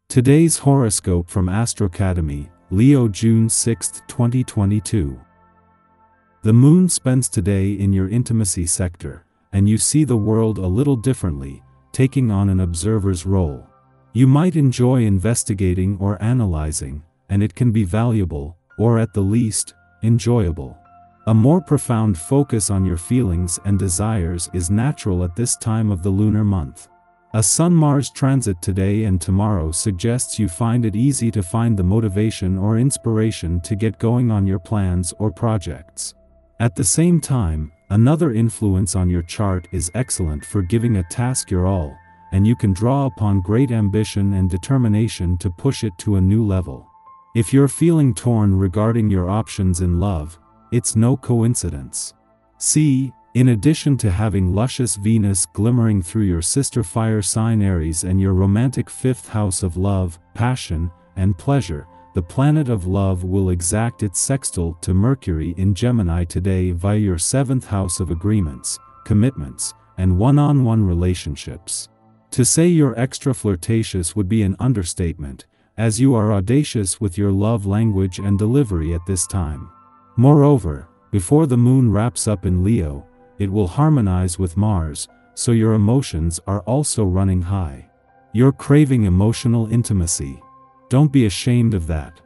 Today's horoscope from Astrocademy, Leo June 6, 2022. The moon spends today in your intimacy sector, and you see the world a little differently, taking on an observer's role. You might enjoy investigating or analyzing, and it can be valuable, or at the least, enjoyable. A more profound focus on your feelings and desires is natural at this time of the lunar month. A Sun-Mars transit today and tomorrow suggests you find it easy to find the motivation or inspiration to get going on your plans or projects. At the same time, another influence on your chart is excellent for giving a task your all, and you can draw upon great ambition and determination to push it to a new level. If you're feeling torn regarding your options in love, it's no coincidence. See, in addition to having luscious Venus glimmering through your sister fire sign Aries and your romantic fifth house of love, passion, and pleasure, the planet of love will exact its sextile to Mercury in Gemini today via your seventh house of agreements, commitments, and one-on-one relationships. To say you're extra flirtatious would be an understatement, as you are audacious with your love language and delivery at this time. Moreover, before the moon wraps up in Leo, it will harmonize with Mars, so your emotions are also running high. You're craving emotional intimacy. Don't be ashamed of that.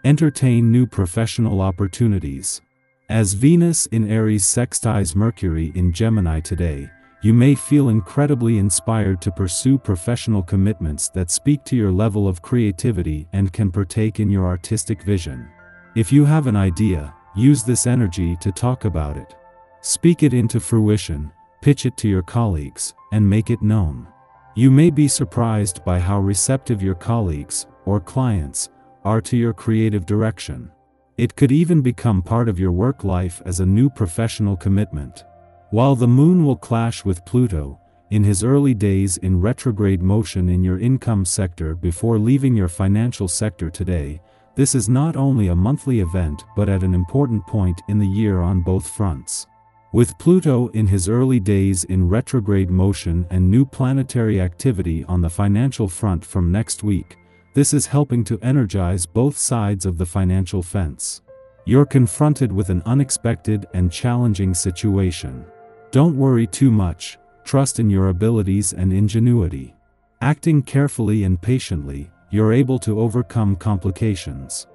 Entertain new professional opportunities. As Venus in Aries sextiles Mercury in Gemini today, you may feel incredibly inspired to pursue professional commitments that speak to your level of creativity and can partake in your artistic vision. If you have an idea, use this energy to talk about it. Speak it into fruition, pitch it to your colleagues, and make it known. You may be surprised by how receptive your colleagues, or clients, are to your creative direction. It could even become part of your work life as a new professional commitment. While the moon will clash with Pluto, in his early days in retrograde motion in your income sector before leaving your financial sector today, this is not only a monthly event but at an important point in the year on both fronts. With Pluto in his early days in retrograde motion and new planetary activity on the financial front from next week, this is helping to energize both sides of the financial fence. You're confronted with an unexpected and challenging situation. Don't worry too much, trust in your abilities and ingenuity. Acting carefully and patiently, you're able to overcome complications.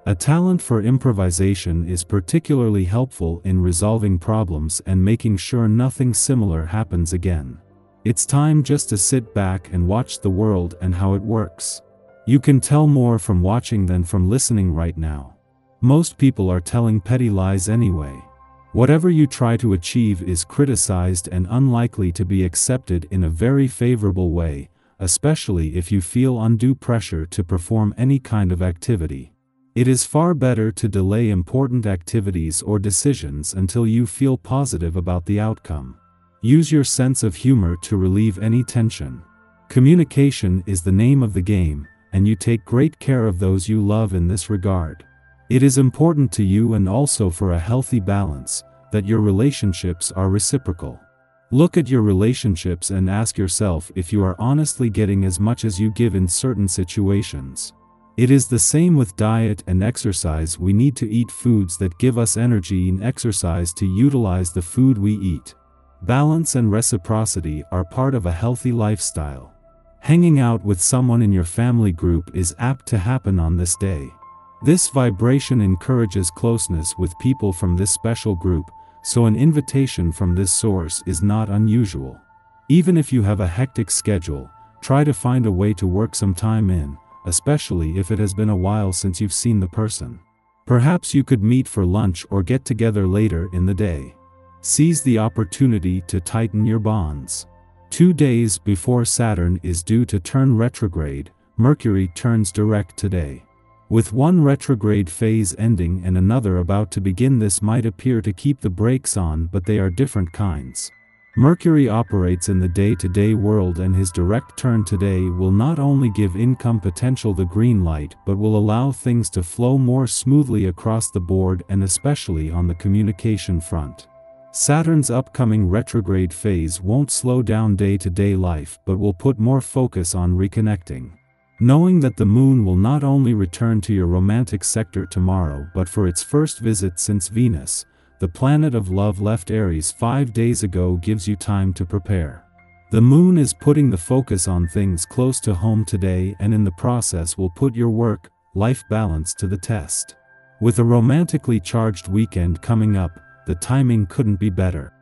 A talent for improvisation is particularly helpful in resolving problems and making sure nothing similar happens again. It's time just to sit back and watch the world and how it works. You can tell more from watching than from listening right now. Most people are telling petty lies anyway. Whatever you try to achieve is criticized and unlikely to be accepted in a very favorable way, especially if you feel undue pressure to perform any kind of activity. It is far better to delay important activities or decisions until you feel positive about the outcome. Use your sense of humor to relieve any tension. Communication is the name of the game, and you take great care of those you love in this regard. It is important to you and also for a healthy balance, that your relationships are reciprocal. Look at your relationships and ask yourself if you are honestly getting as much as you give in certain situations. It is the same with diet and exercise. We need to eat foods that give us energy and exercise to utilize the food we eat. Balance and reciprocity are part of a healthy lifestyle. Hanging out with someone in your family group is apt to happen on this day. This vibration encourages closeness with people from this special group, so an invitation from this source is not unusual. Even if you have a hectic schedule, try to find a way to work some time in, especially if it has been a while since you've seen the person. Perhaps you could meet for lunch or get together later in the day. Seize the opportunity to tighten your bonds. 2 days before Saturn is due to turn retrograde, Mercury turns direct today. With one retrograde phase ending and another about to begin, this might appear to keep the brakes on, but they are different kinds. Mercury operates in the day-to-day world, and his direct turn today will not only give income potential the green light but will allow things to flow more smoothly across the board and especially on the communication front. Saturn's upcoming retrograde phase won't slow down day-to-day life but will put more focus on reconnecting. knowing that the moon will not only return to your romantic sector tomorrow but for its first visit since Venus, the planet of love, left Aries 5 days ago, gives you time to prepare. The moon is putting the focus on things close to home today, and in the process will put your work-life balance to the test. With a romantically charged weekend coming up, the timing couldn't be better.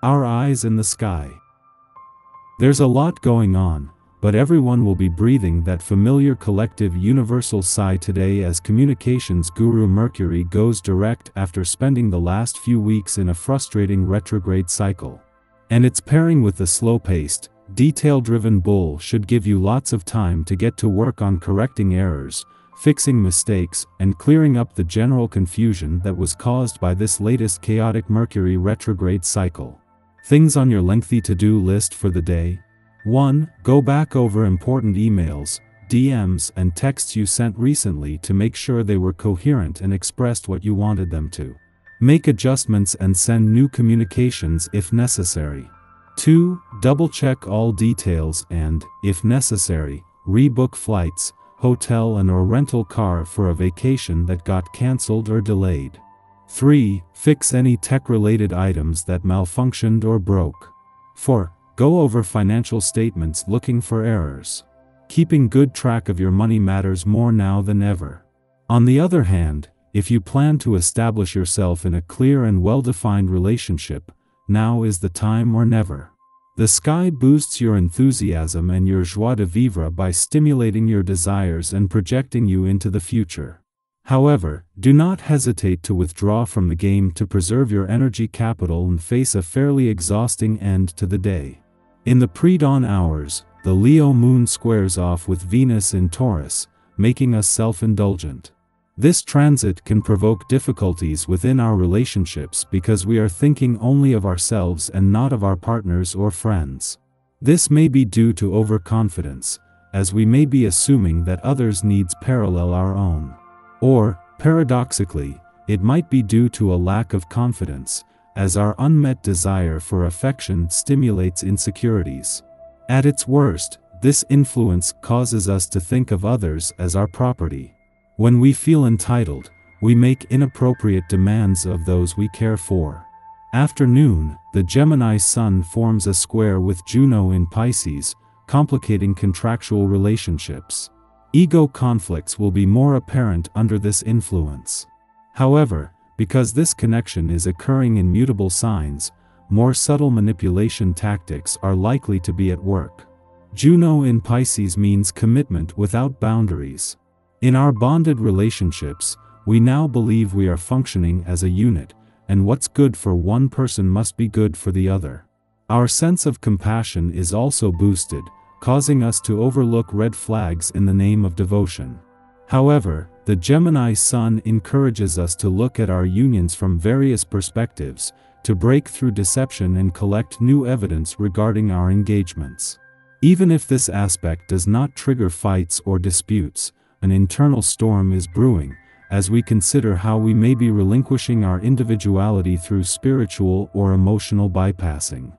Our eyes in the sky. There's a lot going on, but everyone will be breathing that familiar collective universal sigh today as communications guru Mercury goes direct after spending the last few weeks in a frustrating retrograde cycle. And its pairing with the slow-paced, detail-driven bull should give you lots of time to get to work on correcting errors, fixing mistakes, and clearing up the general confusion that was caused by this latest chaotic Mercury retrograde cycle. Things on your lengthy to-do list for the day. 1. Go back over important emails, DMs, and texts you sent recently to make sure they were coherent and expressed what you wanted them to. Make adjustments and send new communications if necessary. 2. Double-check all details and, if necessary, rebook flights, hotel and/or rental car for a vacation that got cancelled or delayed. 3. Fix any tech-related items that malfunctioned or broke. 4. Go over financial statements looking for errors. Keeping good track of your money matters more now than ever. On the other hand, if you plan to establish yourself in a clear and well-defined relationship, now is the time or never. The sky boosts your enthusiasm and your joie de vivre by stimulating your desires and projecting you into the future. However, do not hesitate to withdraw from the game to preserve your energy capital and face a fairly exhausting end to the day. In the pre-dawn hours, the Leo moon squares off with Venus in Taurus, making us self-indulgent. This transit can provoke difficulties within our relationships because we are thinking only of ourselves and not of our partners or friends. This may be due to overconfidence, as we may be assuming that others' needs parallel our own. Or, paradoxically, it might be due to a lack of confidence, as our unmet desire for affection stimulates insecurities. At its worst, this influence causes us to think of others as our property. When we feel entitled, we make inappropriate demands of those we care for. After noon, the Gemini Sun forms a square with Juno in Pisces, complicating contractual relationships. Ego conflicts will be more apparent under this influence. However, because this connection is occurring in mutable signs, more subtle manipulation tactics are likely to be at work. Juno in Pisces means commitment without boundaries. In our bonded relationships, we now believe we are functioning as a unit, and what's good for one person must be good for the other. Our sense of compassion is also boosted, causing us to overlook red flags in the name of devotion. However, the Gemini Sun encourages us to look at our unions from various perspectives, to break through deception and collect new evidence regarding our engagements. Even if this aspect does not trigger fights or disputes, an internal storm is brewing, as we consider how we may be relinquishing our individuality through spiritual or emotional bypassing.